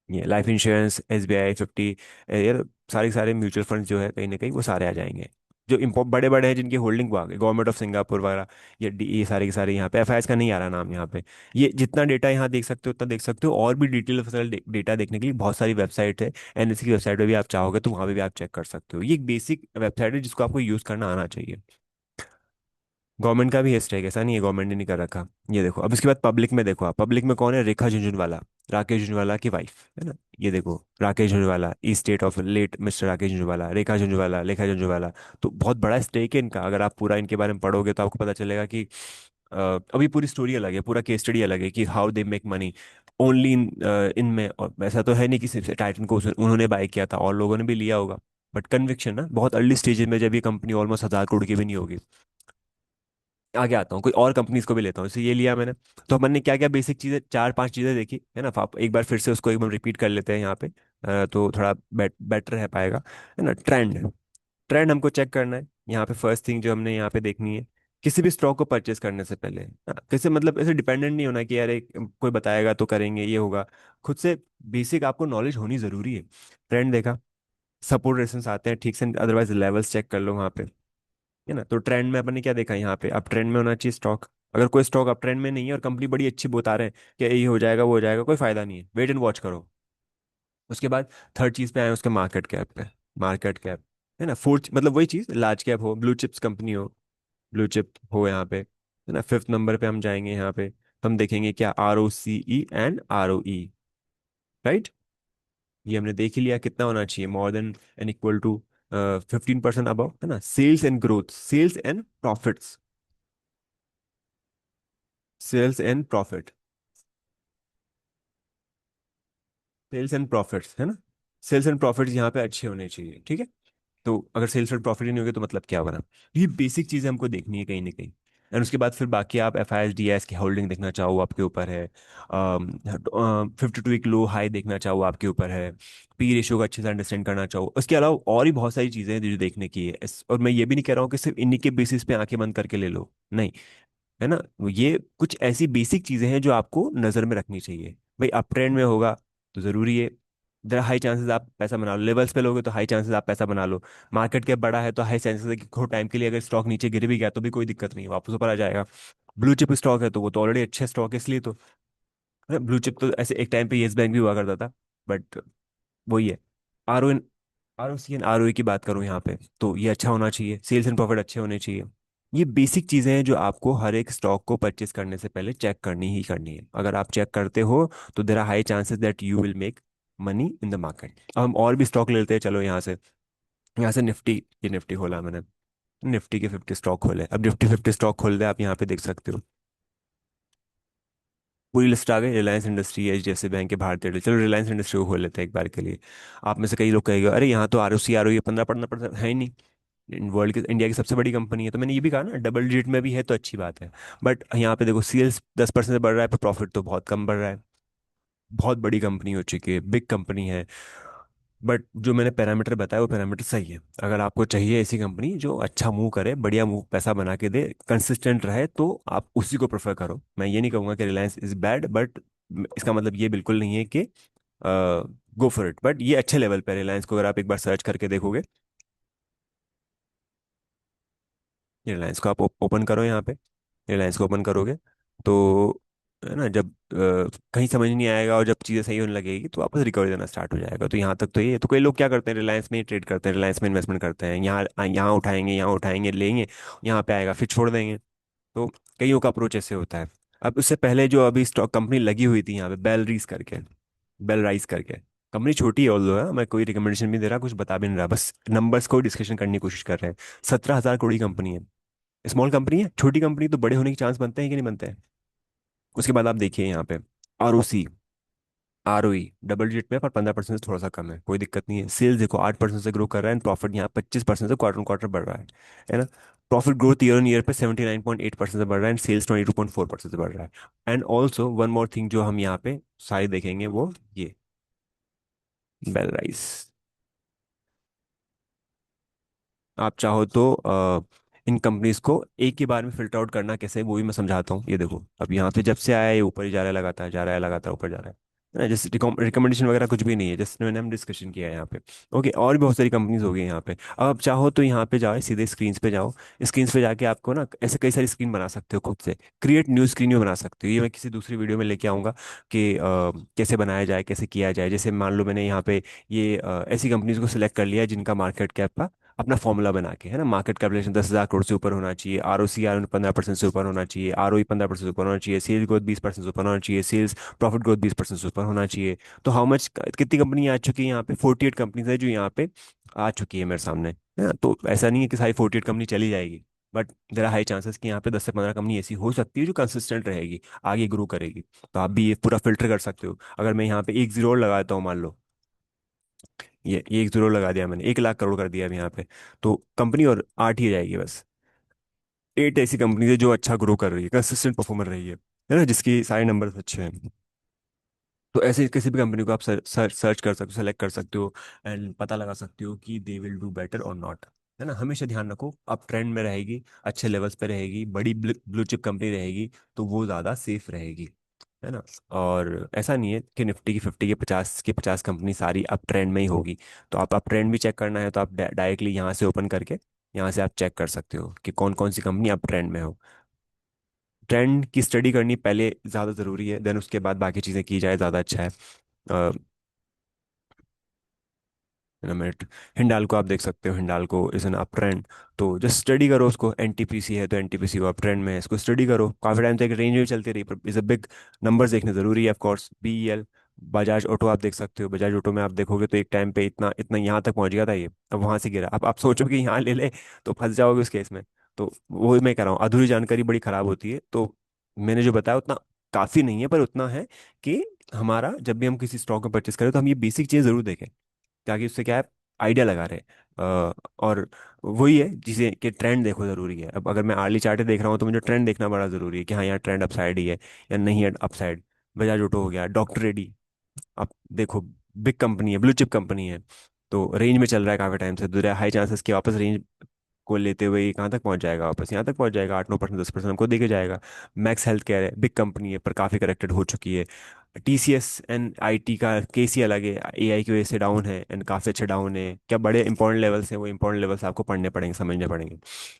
ये life insurance, S B I 50, ये सारे के सारे म्यूचुअल फंड्स जो है कहीं ना कहीं वो सारे आ जाएंगे। जो इम्पो बड़े बड़े हैं जिनकी होल्डिंग वो आ गए, गवर्नमेंट ऑफ सिंगापुर वगैरह। ये सारे के सारे यहाँ पे एफ का नहीं आ रहा नाम यहाँ पे। ये जितना डेटा यहाँ देख सकते हो उतना देख सकते हो। और भी डिटेल फसल डेटा देखने के लिए बहुत सारी वेबसाइट है। एनएससी की वेबसाइट पे भी आप चाहोगे तो वहाँ पे भी आप चेक कर सकते हो। ये एक बेसिक वेबसाइट है जिसको आपको यूज़ करना आना चाहिए। गवर्नमेंट का भी है स्ट्राइक, ऐसा नहीं है गवर्नमेंट ने नहीं कर रखा। ये देखो, अब इसके बाद पब्लिक में देखो आप, पब्लिक में कौन है, रेखा झुंझुनवाला, राकेश झुंझुनवाला की वाइफ, है ना। ये देखो Rakesh Jhunjhunwala, estate of late mister Rakesh Jhunjhunwala, Rekha Jhunjhunwala, Lekha Jhunjhunwala. तो बहुत बड़ा स्टेक है इनका। अगर आप पूरा इनके बारे में पढ़ोगे तो आपको पता चलेगा कि अभी पूरी स्टोरी अलग है, पूरा केस स्टडी अलग है कि how they make money only in इनमें। और ऐसा तो है नहीं कि सिर्फ टाइटन को उन्होंने बाय किया था, और लोगों ने भी लिया होगा। बट कन्विक्शन ना, बहुत अर्ली स्टेज में जब ये कंपनी ऑलमोस्ट 1000 करोड़ की भी नहीं होगी। आगे आता हूँ, कोई और कंपनीज को भी लेता हूँ। जैसे ये लिया मैंने, तो अपन ने क्या क्या बेसिक चीज़ें, 4-5 चीज़ें देखी, है ना। आप एक बार फिर से उसको एक बार रिपीट कर लेते हैं यहाँ पे, तो थोड़ा बेटर रह पाएगा, है ना। ट्रेंड, ट्रेंड हमको चेक करना है। यहाँ पे फर्स्ट थिंग जो हमने यहाँ पे देखनी है, किसी भी स्टॉक को परचेस करने से पहले, किसी मतलब ऐसे डिपेंडेंट नहीं होना कि यार एक कोई बताएगा तो करेंगे, ये होगा। खुद से बेसिक आपको नॉलेज होनी जरूरी है। ट्रेंड देखा, सपोर्ट रेजिस्टेंस आते हैं ठीक से, अदरवाइज लेवल्स चेक कर लो वहाँ पे, है ना। तो ट्रेंड में अपन ने क्या देखा, यहाँ पे अब ट्रेंड में होना चाहिए स्टॉक। अगर कोई स्टॉक अब ट्रेंड में नहीं है और कंपनी बड़ी अच्छी बता रहे हैं कि ये हो जाएगा वो हो जाएगा, कोई फायदा नहीं है, वेट एंड वॉच करो। उसके बाद थर्ड चीज पे आए, उसके मार्केट कैप पे। मार्केट कैप, है ना। फोर्थ मतलब वही चीज, लार्ज कैप हो, ब्लू चिप्स कंपनी हो, ब्लू चिप हो यहाँ पे, है ना। फिफ्थ नंबर पे हम जाएंगे यहाँ पे, हम देखेंगे क्या, R O C E and R O E, right. ये हमने देख ही लिया कितना होना चाहिए, more than and equal to 15% above, है ना। Sales and growth, sales and profits, sales and profit, sales and profits, है ना। सेल्स एंड प्रॉफिट्स यहाँ पे अच्छे होने चाहिए, ठीक है। तो अगर सेल्स एंड प्रॉफिट ही नहीं होगे तो मतलब क्या होगा ना। ये बेसिक चीजें हमको देखनी है कहीं ना कहीं। एंड उसके बाद फिर बाकी आप F I S D S की होल्डिंग देखना चाहो आपके ऊपर है, 52 वीक लो हाई देखना चाहो आपके ऊपर है, पी रेशियो का अच्छे से अंडरस्टैंड करना चाहो। उसके अलावा और भी बहुत सारी चीजें हैं जो देखने की है। और मैं ये भी नहीं कह रहा हूँ कि सिर्फ इन्हीं के बेसिस पे आंखें बंद करके ले लो, नहीं, है ना। ये कुछ ऐसी बेसिक चीजें हैं जो आपको नजर में रखनी चाहिए। भाई अप ट्रेंड में होगा तो जरूरी है, जरा हाई चांसेस आप पैसा बना लो। लेवल्स पे लोगे तो हाई चांसेस आप पैसा बना लो। मार्केट कैप बड़ा है तो हाई चांसेस है कि थोड़ा टाइम के लिए अगर स्टॉक नीचे गिर भी गया तो भी कोई दिक्कत नहीं है, वापस ऊपर आ जाएगा। ब्लू चिप स्टॉक है तो वो तो ऑलरेडी अच्छे स्टॉक है, इसलिए तो, ब्लू चिप तो ऐसे एक टाइम पे येस बैंक भी हुआ करता था, बट वही है। R O ROC and ROE की बात करूँ यहाँ पे, तो ये अच्छा होना चाहिए, सेल्स एंड प्रॉफिट अच्छे होने चाहिए। ये बेसिक चीज़ें हैं जो आपको हर एक स्टॉक को परचेस करने से पहले चेक करनी ही करनी है। अगर आप चेक करते हो तो there are high chances that you will make money in the market. अब हम और भी स्टॉक ले लेते हैं, चलो यहाँ से निफ्टी, ये निफ्टी खोला मैंने, निफ्टी के 50 स्टॉक खोले। अब निफ्टी 50 स्टॉक खोल दे, आप यहाँ पे देख सकते हो पूरी लिस्ट आ गई। रिलायंस इंडस्ट्री, HDFC बैंक के, भारतीय एयरटेल। चलो रिलायंस इंडस्ट्री को खोल लेते हैं एक बार के लिए। आप में से कई लोग कहेंगे अरे यहाँ तो ROC ROE 15 15% है ही नहीं, वर्ल्ड की, इंडिया की सबसे बड़ी कंपनी है। तो मैंने ये भी कहा ना, डबल डिजिट में भी है तो अच्छी बात है। बट यहाँ पे देखो, सेल्स 10% से बढ़ रहा है पर प्रॉफिट तो बहुत कम बढ़ रहा है। बहुत बड़ी कंपनी हो चुकी है, बिग कंपनी है। बट जो मैंने पैरामीटर बताया वो पैरामीटर सही है। अगर आपको चाहिए ऐसी कंपनी जो अच्छा मूव करे, बढ़िया मूव, पैसा बना के दे, कंसिस्टेंट रहे, तो आप उसी को प्रेफर करो। मैं ये नहीं कहूँगा कि रिलायंस इज बैड, बट इसका मतलब ये बिल्कुल नहीं है कि गो फॉर इट। बट ये अच्छे लेवल पे रिलायंस को अगर आप एक बार सर्च करके देखोगे, रिलायंस को आप ओपन करो यहाँ पे, रिलायंस को ओपन करोगे तो है ना, जब कहीं समझ नहीं आएगा और जब चीज़ें सही होने लगेगी तो वापस रिकवरी देना स्टार्ट हो जाएगा। तो यहाँ तक तो ये तो, कई लोग क्या करते हैं, रिलायंस में ही ट्रेड करते हैं, रिलायंस में इन्वेस्टमेंट करते हैं, यहाँ उठाएंगे लेंगे, यहाँ पे आएगा फिर छोड़ देंगे। तो कईयों का अप्रोच ऐसे होता है। अब उससे पहले जो अभी स्टॉक कंपनी लगी हुई थी यहाँ पे, बेल राइस करके, कंपनी छोटी है ऑल्दो, है, मैं कोई रिकमेंडेशन नहीं दे रहा, कुछ बता भी नहीं रहा, बस नंबर्स को डिस्कशन करने की कोशिश कर रहे हैं। 17,000 करोड़ की कंपनी है, स्मॉल कंपनी है, छोटी कंपनी तो बड़े होने के चांस बनते हैं कि नहीं बनते हैं। उसके बाद आप देखिए यहाँ पे ROC ROE डबल डिजिट में, पर 15% से थोड़ा सा कम है, कोई दिक्कत नहीं है। सेल्स देखो 8% से ग्रो कर रहा है, एंड प्रॉफिट यहाँ 25% से क्वार्टर क्वार्टर बढ़ रहा है ना। Profit growth year on year पे 79.8% से बढ़ रहा है, एंड सेल्स 22.4% से बढ़ रहा है। And also one more thing जो हम यहाँ पे सारी देखेंगे, वो ये बेल राइस। आप चाहो तो इन कंपनीज को एक ही बार में फिल्टर आउट करना कैसे है, वो भी मैं समझाता हूँ। ये देखो, अब यहाँ पे जब से आया है ये ऊपर ही जा रहा है, लगातार जा रहा है, लगातार ऊपर जा रहा है ना। जैसे रिकमेंडेशन वगैरह कुछ भी नहीं है, जैसे मैंने हम डिस्कशन किया है यहाँ पे। ओके, और भी बहुत सारी कंपनीज हो गई यहाँ पे। अब आप चाहो तो यहाँ पे जाओ, सीधे स्क्रीन पे जाओ। स्क्रीन पे जाके आपको ना ऐसे कई सारी स्क्रीन बना सकते हो खुद से, क्रिएट न्यू स्क्रीन भी बना सकते हो। ये मैं किसी दूसरी वीडियो में लेके आऊँगा कि कैसे बनाया जाए, कैसे किया जाए। जैसे मान लो मैंने यहाँ पे ये ऐसी कंपनीज को सिलेक्ट कर लिया जिनका मार्केट कैप का अपना फॉर्मूला बना के, है ना, मार्केट कैपिटलाइजेशन 10,000 करोड़ से ऊपर होना चाहिए, ROC 15% से ऊपर होना चाहिए, ROE 15% से ऊपर होना चाहिए, सेल्स ग्रोथ 20% से ऊपर होना चाहिए, सेल्स प्रॉफिट ग्रोथ 20% से ऊपर होना चाहिए। तो हाउ मच, कितनी कंपनी आ चुकी है यहाँ पे, 48 कंपनीज है जो यहाँ पे आ चुकी है मेरे सामने, है ना। तो ऐसा नहीं है कि सारी 48 कंपनी चली जाएगी, but there are high chances कि यहाँ पे 10 से 15 कंपनी ऐसी हो सकती है जो कंसिस्टेंट रहेगी, आगे ग्रो करेगी। तो आप भी ये पूरा फिल्टर कर सकते हो। अगर मैं यहाँ पे एक जीरो और लगाता हूँ, मान लो ये एक जीरो लगा दिया मैंने, 1 लाख करोड़ कर दिया अभी यहाँ पे, तो कंपनी और 8 ही जाएगी बस। 8 ऐसी कंपनी है जो अच्छा ग्रो कर रही है, कंसिस्टेंट परफॉर्मर रही है ना, जिसकी सारे नंबर अच्छे हैं। तो ऐसे किसी भी कंपनी को आप सर्च कर सकते हो, सेलेक्ट कर सकते हो, एंड पता लगा सकते हो कि दे विल डू बेटर और नॉट, है ना। हमेशा ध्यान रखो, अब ट्रेंड में रहेगी, अच्छे लेवल्स पे रहेगी, बड़ी ब्लू चिप कंपनी रहेगी, तो वो ज़्यादा सेफ रहेगी, है ना। और ऐसा नहीं है कि निफ्टी की 50 के 50 कंपनी सारी अप ट्रेंड में ही होगी। तो आप अप ट्रेंड भी चेक करना है तो आप डायरेक्टली यहाँ से ओपन करके यहाँ से आप चेक कर सकते हो कि कौन कौन सी कंपनी अप ट्रेंड में हो। ट्रेंड की स्टडी करनी पहले ज़्यादा ज़रूरी है, देन उसके बाद बाकी चीज़ें की जाए, ज़्यादा अच्छा है। मिनट, हिंडाल को आप देख सकते हो, हिंडाल को इज एन अप ट्रेंड। तो जस्ट स्टडी करो उसको, NTPC है तो NTPC को अप ट्रेंड में है, इसको स्टडी करो। काफी टाइम तक रेंज में चलती रही, पर इज अ बिग, नंबर्स देखने जरूरी है of course. BEL, Bajaj auto आप देख सकते हो, बजाज ऑटो में आप देखोगे तो एक टाइम पे इतना इतना यहाँ तक पहुंच गया था ये, अब वहां से गिरा। अब आप सोचो कि यहाँ ले ले तो फंस जाओगे उस केस में। तो वो मैं कह रहा हूँ, अधूरी जानकारी बड़ी खराब होती है। तो मैंने जो बताया उतना काफी नहीं है, पर उतना है कि हमारा जब भी हम किसी स्टॉक में परचेस करें तो हम ये बेसिक चीज़ जरूर देखें, ताकि उससे क्या है, आइडिया लगा रहे। और वही है जिसे कि ट्रेंड देखो जरूरी है। अब अगर मैं आर्ली चार्ट देख रहा हूँ तो मुझे ट्रेंड देखना बड़ा जरूरी है कि हाँ यहाँ ट्रेंड अपसाइड ही है या नहीं है अपसाइड। बजाज ऑटो हो गया, डॉक्टर रेडी, आप देखो, बिग कंपनी है, ब्लू चिप कंपनी है, तो रेंज में चल रहा है काफी टाइम से, दूर हाई चांसेस कि वापस रेंज को लेते हुए ये कहाँ तक पहुंच जाएगा, वापस यहाँ तक पहुंच जाएगा, 8 9% 10% हमको देके जाएगा। मैक्स हेल्थ केयर है, बिग कंपनी है पर काफी करेक्टेड हो चुकी है। TCS एंड IT का केस ही अलग है, AI की वजह से डाउन है एंड काफ़ी अच्छा डाउन है। क्या बड़े इंपॉर्टेंट लेवल्स हैं, वो इंपॉर्टेंट लेवल्स आपको पढ़ने पड़ेंगे, समझने पड़ेंगे।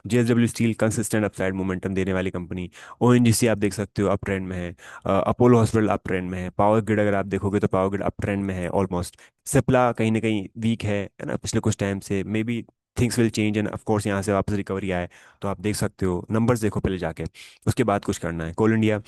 JSW steel consistent upside momentum देने वाली कंपनी। ONGC आप देख सकते हो अप ट्रेंड में है। अपोलो हॉस्पिटल अप ट्रेंड में है। पावर ग्रिड अगर आप देखोगे तो पावर ग्रिड अप ट्रेंड में है ऑलमोस्ट। सिप्ला कहीं ना कहीं वीक है ना पिछले कुछ टाइम से। May be things will change end of course यहाँ से वापस रिकवरी आए। तो आप देख सकते हो, नंबर्स देखो पहले जाके, उसके बाद कुछ करना है। Coal India,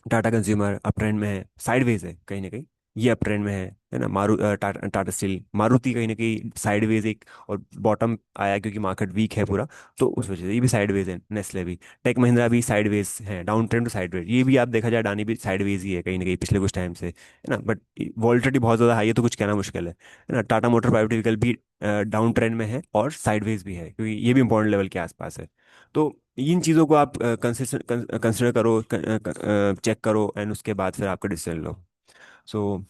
Tata consumer uptrend में है, साइडवेज है कहीं ना कहीं, ये अप ट्रेंड में है ना। टाटा स्टील, मारुति कहीं ना कहीं साइडवेज एक, और बॉटम आया क्योंकि मार्केट वीक है पूरा, तो उस वजह से ये भी साइडवेज है। नेस्ले भी, टेक महिंद्रा भी साइडवेज है, डाउन ट्रेंड टू साइडवेज। ये भी आप देखा जाए, अडानी भी साइडवेज ही है कहीं ना कहीं पिछले कुछ टाइम से, है ना। बट वॉल्टिलिटी बहुत ज़्यादा हाई है, तो कुछ कहना मुश्किल है ना। टाटा मोटर प्राइवेट व्हीकल भी डाउन ट्रेंड में है और साइडवेज भी है, क्योंकि ये भी इंपॉर्टेंट लेवल के आसपास है। तो इन चीज़ों को आप कंसिडर करो, चेक करो, एंड उसके बाद फिर आपका डिसीजन लो। सो